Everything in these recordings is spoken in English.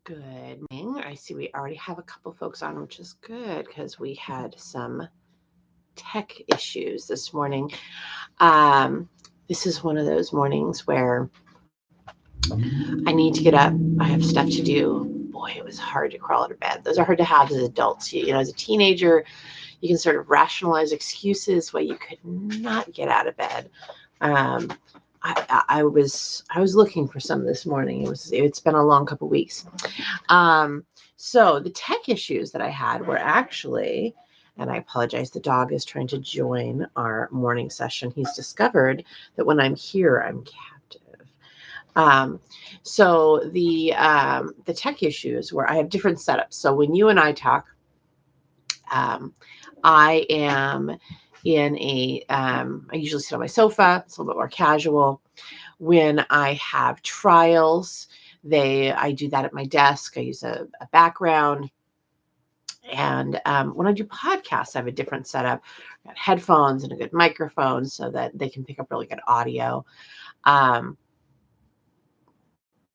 Good morning. I see we already have a couple folks on, which is good because we had some tech issues this morning. Um, this is one of those mornings where I need to get up. I have stuff to do. Boy, it was hard to crawl out of bed. Those are hard to have as adults. As a teenager, you can sort of rationalize excuses why you could not get out of bed. Um, I was looking for some this morning. It's been a long couple weeks. Um, so the tech issues that I had were actually, and I apologize, the dog is trying to join our morning session. He's discovered that when I'm here, I'm captive. Um, so the tech issues where I have different setups. So when you and I talk, um, I am I usually sit on my sofa. It's a little bit more casual. When I have trials, I do that at my desk. I use a background. And when I do podcasts, I have a different setup. I've got headphones and a good microphone so that they can pick up really good audio. Um,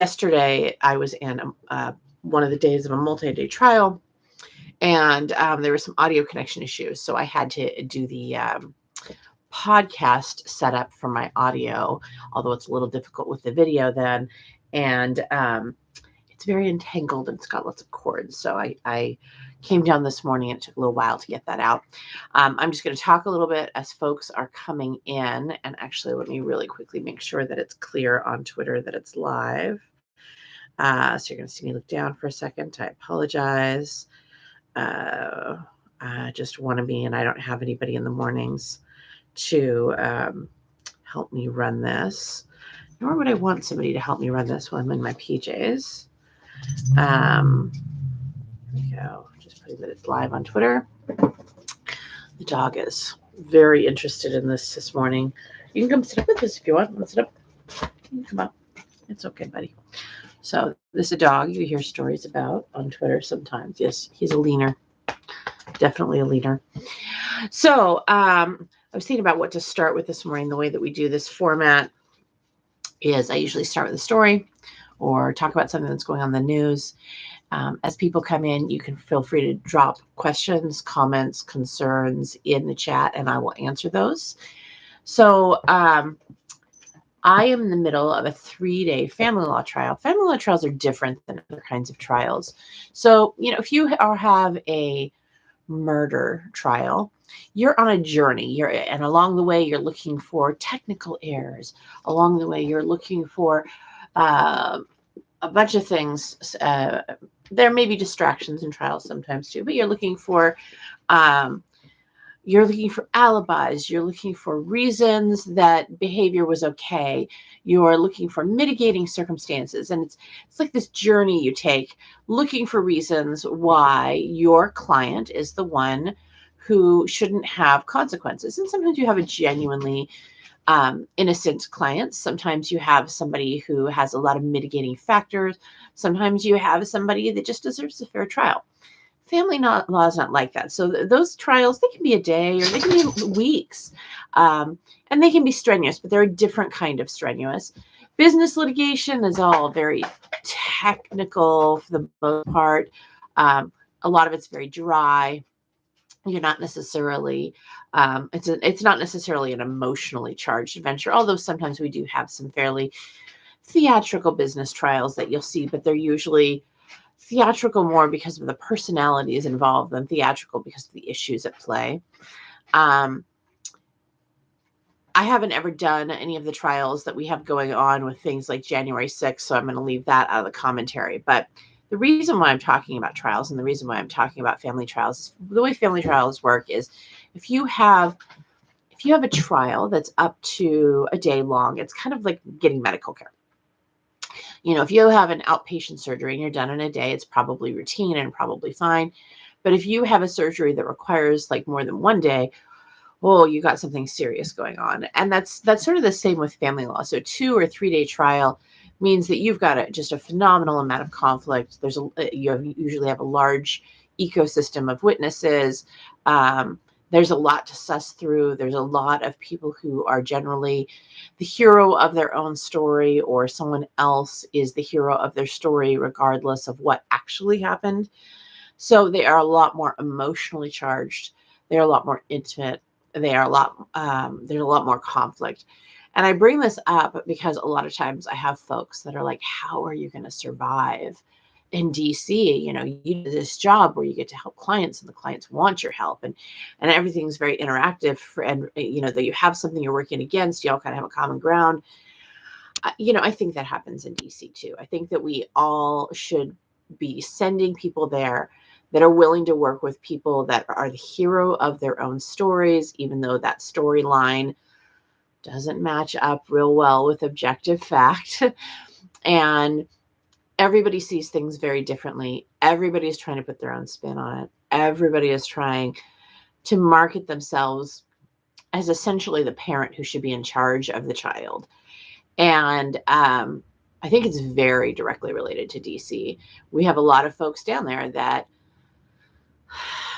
Yesterday, I was in one of the days of a multi-day trial, and there were some audio connection issues. So I had to do the podcast setup for my audio, although it's a little difficult with the video then. And it's very entangled and it's got lots of cords. So I came down this morning and it took a little while to get that out. I'm just going to talk a little bit as folks are coming in. And actually, let me really quickly make sure that it's clear on Twitter that it's live. So you're going to see me look down for a second. I apologize. I just want to be, and I don't have anybody in the mornings to help me run this. Nor would I want somebody to help me run this while I'm in my PJs. There we go. Just putting that it's live on Twitter. The dog is very interested in this morning. You can come sit up with us if you want. Let's sit up. Come on. It's okay, buddy. So this is a dog you hear stories about on Twitter sometimes. Yes, he's a leaner. Definitely a leaner. So I was thinking about what to start with this morning. The way that we do this format is I usually start with a story or talk about something that's going on in the news. As people come in, you can feel free to drop questions, comments, concerns in the chat, and I will answer those. So I am in the middle of a 3-day family law trial. Family law trials are different than other kinds of trials. So, if you have a murder trial, you're on a journey. And along the way, you're looking for technical errors. Along the way, you're looking for a bunch of things. There may be distractions in trials sometimes too, but you're looking for alibis. You're looking for reasons that behavior was okay. You're looking for mitigating circumstances. And it's like this journey you take looking for reasons why your client is the one who shouldn't have consequences. And sometimes you have a genuinely innocent client. Sometimes you have somebody who has a lot of mitigating factors. Sometimes you have somebody that just deserves a fair trial. Family law is not like that. So those trials, they can be a day or they can be weeks. And they can be strenuous, but they're a different kind of strenuous. Business litigation is all very technical for the most part. A lot of it's very dry. You're not necessarily, it's not necessarily an emotionally charged adventure, although sometimes we do have some fairly theatrical business trials that you'll see, but they're usually theatrical more because of the personalities involved than theatrical because of the issues at play. I haven't ever done any of the trials that we have going on with things like January 6th, so I'm going to leave that out of the commentary. But the reason why I'm talking about trials and the reason why I'm talking about family trials, the way family trials work is if you have a trial that's up to a day long, it's kind of like getting medical care. If you have an outpatient surgery and you're done in a day, it's probably routine and probably fine. But if you have a surgery that requires like more than one day, well, you got something serious going on. And that's sort of the same with family law. So 2 or 3 day trial means that you've got just a phenomenal amount of conflict. You usually have a large ecosystem of witnesses. There's a lot to suss through. There's a lot of people who are generally the hero of their own story, or someone else is the hero of their story, regardless of what actually happened. So they are a lot more emotionally charged. They're a lot more intimate. They are a lot, there's a lot more conflict. And I bring this up because a lot of times I have folks that are like, how are you going to survive in DC? You know, you do this job where you get to help clients and the clients want your help, and everything's very interactive and you know, that you have something you're working against, you all kind of have a common ground. You know, I think that happens in DC too. I think that we all should be sending people there that are willing to work with people that are the hero of their own stories, even though that storyline doesn't match up real well with objective fact. And everybody sees things very differently. Everybody is trying to put their own spin on it. Everybody is trying to market themselves as essentially the parent who should be in charge of the child. And I think it's very directly related to DC. We have a lot of folks down there that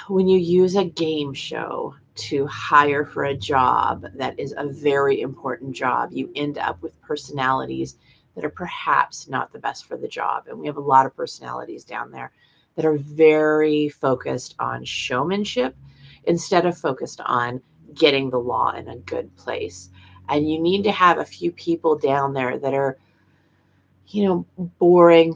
when you use a game show to hire for a job that is a very important job, you end up with personalities that are perhaps not the best for the job. And we have a lot of personalities down there that are very focused on showmanship instead of focused on getting the law in a good place. And you need to have a few people down there that are, you know, boring,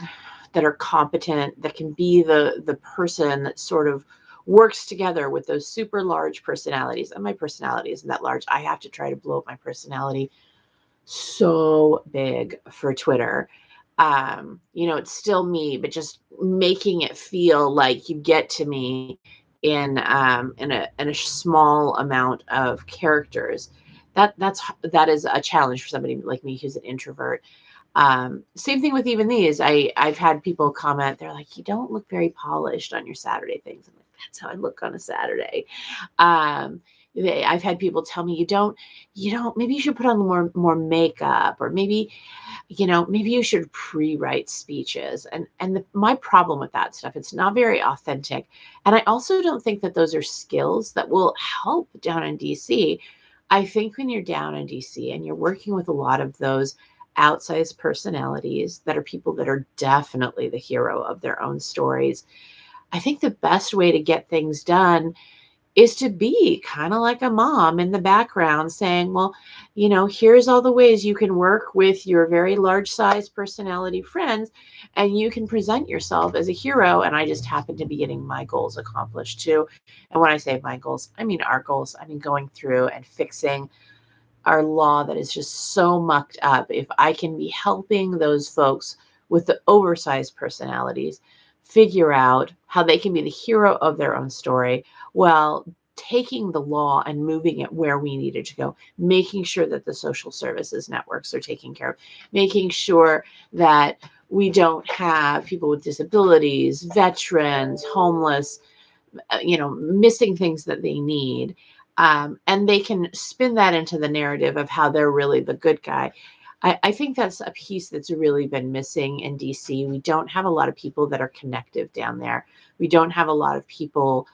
that are competent, that can be the person that sort of works together with those super large personalities. And my personality isn't that large. I have to try to blow up my personality so big for Twitter. You know, it's still me, but just making it feel like you get to me in a small amount of characters. That is a challenge for somebody like me who's an introvert. Same thing with even these. I've had people comment, they're like, you don't look very polished on your Saturday things. I'm like, that's how I look on a Saturday. Um, I've had people tell me, maybe you should put on more makeup, or maybe, you know, maybe you should pre-write speeches. And my problem with that stuff, it's not very authentic. And I also don't think that those are skills that will help down in DC. I think when you're down in DC and you're working with a lot of those outsized personalities that are people that are definitely the hero of their own stories, I think the best way to get things done is to be kind of like a mom in the background saying, well, you know, here's all the ways you can work with your very large size personality friends, and you can present yourself as a hero. And I just happen to be getting my goals accomplished too. And when I say my goals, I mean our goals. I mean going through and fixing our law that is just so mucked up. If I can be helping those folks with the oversized personalities figure out how they can be the hero of their own story, while taking the law and moving it where we need it to go, making sure that the social services networks are taken care of, making sure that we don't have people with disabilities, veterans, homeless, you know, missing things that they need. And they can spin that into the narrative of how they're really the good guy. I think that's a piece that's really been missing in DC. We don't have a lot of people that are connective down there. We don't have a lot of people,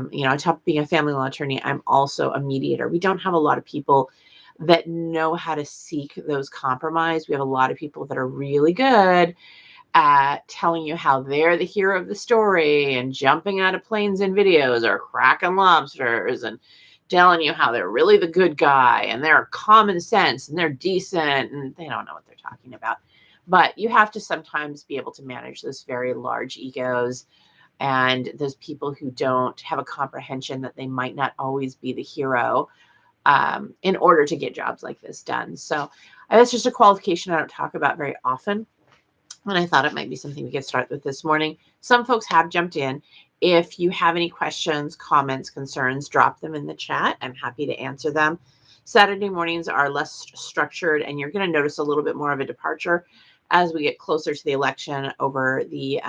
you know, on top of being a family law attorney, I'm also a mediator. We don't have a lot of people that know how to seek those compromise. We have a lot of people that are really good at telling you how they're the hero of the story and jumping out of planes in videos or cracking lobsters and telling you how they're really the good guy and they're common sense and they're decent and they don't know what they're talking about. But you have to sometimes be able to manage those very large egos and those people who don't have a comprehension that they might not always be the hero, in order to get jobs like this done. So that's just a qualification I don't talk about very often. And I thought it might be something we could start with this morning. Some folks have jumped in. If you have any questions, comments, concerns, drop them in the chat. I'm happy to answer them. Saturday mornings are less structured, and you're going to notice a little bit more of a departure as we get closer to the election over the,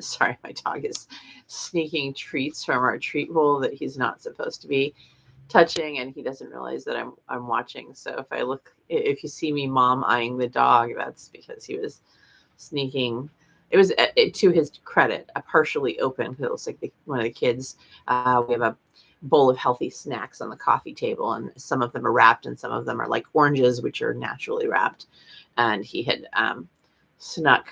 sorry, my dog is sneaking treats from our treat bowl that he's not supposed to be touching, and he doesn't realize that I'm watching. So if you see me mom eyeing the dog, that's because he was sneaking it was to his credit, a partially open, because it looks like one of the kids, we have a bowl of healthy snacks on the coffee table, and some of them are wrapped and some of them are like oranges, which are naturally wrapped. And he had snuck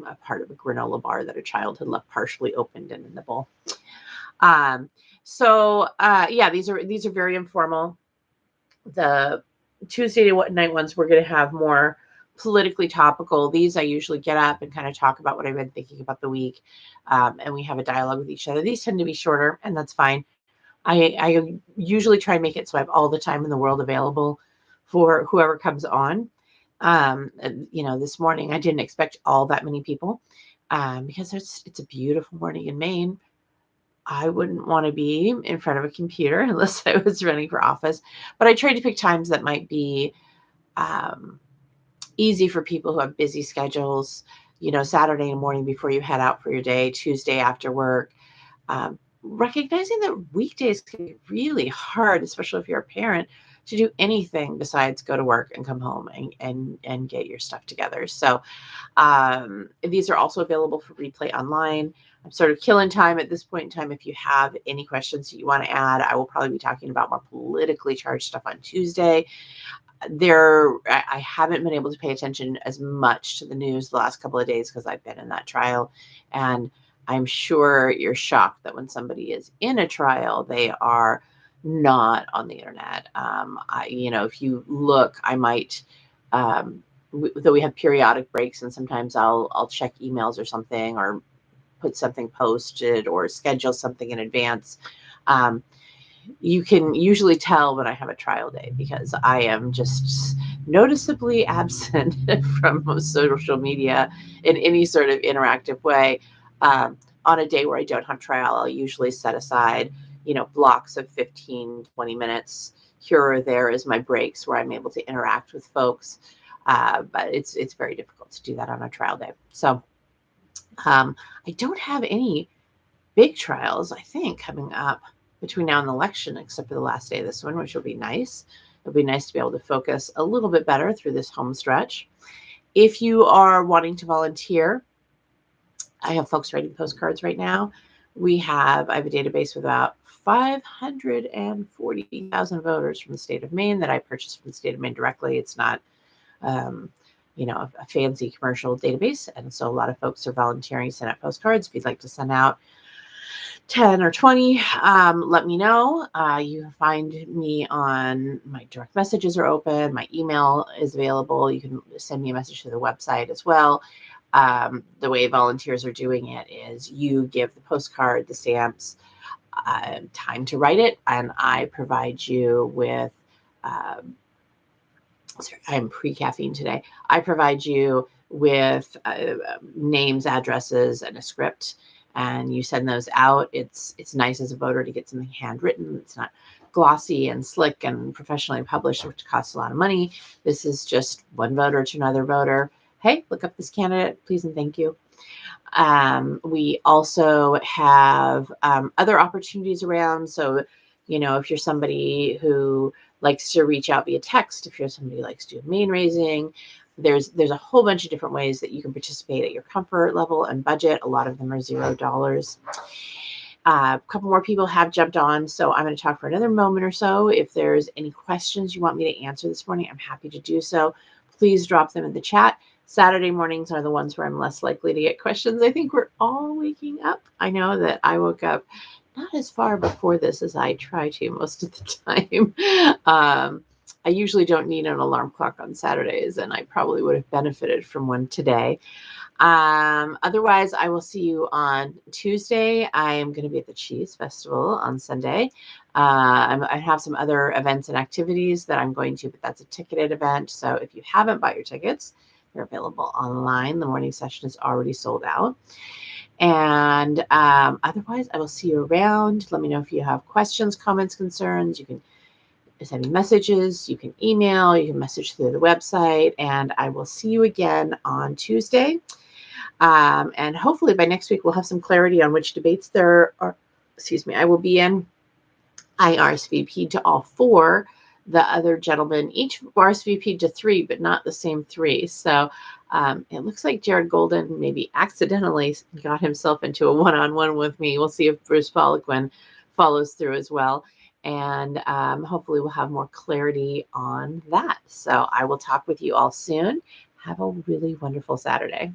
a part of a granola bar that a child had left partially opened in the bowl. Yeah, these are very informal. The Tuesday night ones, we're going to have more politically topical. These I usually get up and kind of talk about what I've been thinking about the week, and we have a dialogue with each other. These tend to be shorter, and that's fine. I usually try and make it so I have all the time in the world available for whoever comes on. This morning I didn't expect all that many people, because it's a beautiful morning in Maine. I wouldn't want to be in front of a computer unless I was running for office. But I tried to pick times that might be easy for people who have busy schedules. Saturday morning before you head out for your day, Tuesday after work. Recognizing that weekdays can be really hard, especially if you're a parent, to do anything besides go to work and come home and get your stuff together. So these are also available for replay online. I'm sort of killing time at this point in time. If you have any questions that you want to add, I will probably be talking about more politically charged stuff on Tuesday. I haven't been able to pay attention as much to the news the last couple of days because I've been in that trial, and I'm sure you're shocked that when somebody is in a trial, they are not on the internet. If you look, I might, though we have periodic breaks, and sometimes I'll check emails or something, or put something posted, or schedule something in advance. You can usually tell when I have a trial day because I am just noticeably absent from social media in any sort of interactive way. On a day where I don't have trial, I'll usually set aside, blocks of 15, 20 minutes here or there as my breaks where I'm able to interact with folks. But it's very difficult to do that on a trial day. So I don't have any big trials, I think, coming up between now and the election, except for the last day of this one, which will be nice. It'll be nice to be able to focus a little bit better through this home stretch. If you are wanting to volunteer, I have folks writing postcards right now. I have a database with about 540,000 voters from the state of Maine that I purchased from the state of Maine directly. It's not, a fancy commercial database. And so a lot of folks are volunteering to send out postcards. If you'd like to send out 10 or 20, let me know. You can find me on my direct messages are open. My email is available. You can send me a message to the website as well. The way volunteers are doing it is you give the postcard, the stamps, time to write it, and I provide you with, I'm pre-caffeine today. I provide you with names, addresses, and a script, and you send those out. It's nice as a voter to get something handwritten. It's not glossy and slick and professionally published, which costs a lot of money. This is just one voter to another voter. Hey, look up this candidate, please and thank you. We also have other opportunities around. So, if you're somebody who likes to reach out via text, if you're somebody who likes to do Maine raising, there's a whole bunch of different ways that you can participate at your comfort level and budget. A lot of them are $0. A couple more people have jumped on, so I'm going to talk for another moment or so. If there's any questions you want me to answer this morning, I'm happy to do so. Please drop them in the chat. Saturday mornings are the ones where I'm less likely to get questions. I think we're all waking up. I know that I woke up not as far before this as I try to most of the time. I usually don't need an alarm clock on Saturdays, and I probably would have benefited from one today. Otherwise, I will see you on Tuesday. I am going to be at the Cheese Festival on Sunday. I have some other events and activities that I'm going to, but that's a ticketed event. So if you haven't bought your tickets, they're available online. The morning session is already sold out. And otherwise, I will see you around. Let me know if you have questions, comments, concerns. You can send me messages. You can email. You can message through the website. And I will see you again on Tuesday. And hopefully by next week, we'll have some clarity on which debates there are. I will be in. I RSVP'd to all 4 the other gentleman each RSVP'd to 3, but not the same 3. So it looks like Jared Golden maybe accidentally got himself into a one-on-one with me. We'll see if Bruce Poliquin follows through as well. And hopefully we'll have more clarity on that. So I will talk with you all soon. Have a really wonderful Saturday.